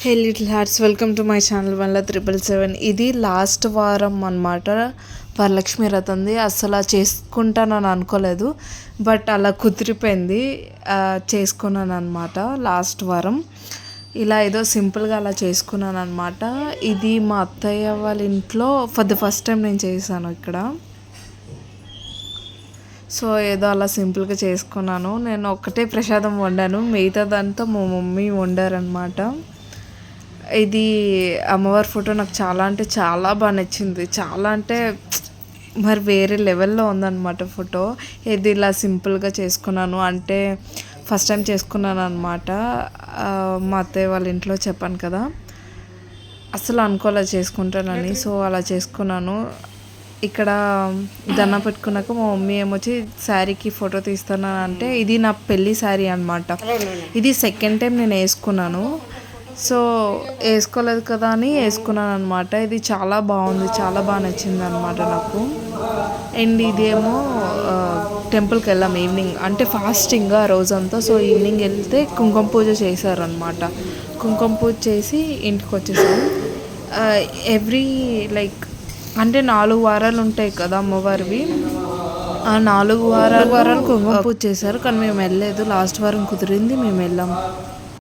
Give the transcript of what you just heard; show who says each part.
Speaker 1: Hey little hearts, welcome to my channel 1,777. ఇది last వారం అనమాట వరలక్ష్మి వ్రతంది. అసలు చేసుకుంటానని అనుకోలేదు, బట్ అలా కుదిరిపోయింది. చేసుకున్నాను అనమాట లాస్ట్ వారం. ఇలా ఏదో సింపుల్గా అలా చేసుకున్నాను అనమాట. ఇది మా అత్తయ్య వాళ్ళ ఇంట్లో ఫర్ ద ఫస్ట్ టైం నేను చేశాను ఇక్కడ. సో ఏదో అలా సింపుల్గా చేసుకున్నాను. నేను ఒక్కటే ప్రసాదం వండాను, మిగతాదంతా మా మమ్మీ వండారనమాట. ఇది అమ్మవారి ఫోటో నాకు చాలా అంటే చాలా బాగా నచ్చింది. చాలా అంటే మరి వేరే లెవెల్లో ఉందన్నమాట ఫోటో. ఇది ఇలా సింపుల్గా చేసుకున్నాను, అంటే ఫస్ట్ టైం చేసుకున్నాను అనమాట. మా అత్తయ్య వాళ్ళ ఇంట్లో చెప్పాను కదా, అసలు అనుకోలేదు చేసుకుంటానని. సో అలా చేసుకున్నాను. ఇక్కడ దండం పెట్టుకున్నాక మా మమ్మీ ఏమొచ్చి శారీకి ఫోటో తీస్తాను అంటే, ఇది నా పెళ్ళి శారీ అనమాట. ఇది సెకండ్ టైం నేను వేసుకున్నాను. సో వేసుకోలేదు కదా అని వేసుకున్నాను అనమాట. ఇది చాలా బాగుంది, చాలా బాగా నచ్చింది అనమాట నాకు. అండ్ ఇదేమో టెంపుల్కి వెళ్ళాం ఈవినింగ్, అంటే ఫాస్టింగ్ ఆ రోజంతా. సో ఈవినింగ్ వెళ్తే కుంకుమ పూజ చేశారనమాట. కుంకుమ పూజ చేసి ఇంటికి వచ్చేసాం. ఎవ్రీ అంటే 4 వారాలు ఉంటాయి కదా అమ్మవారివి. ఆ 4 వారాలు కుంకుమ పూజ చేశారు, కానీ మేము వెళ్ళలేదు. లాస్ట్ వారం కుదిరింది, మేము వెళ్ళాం.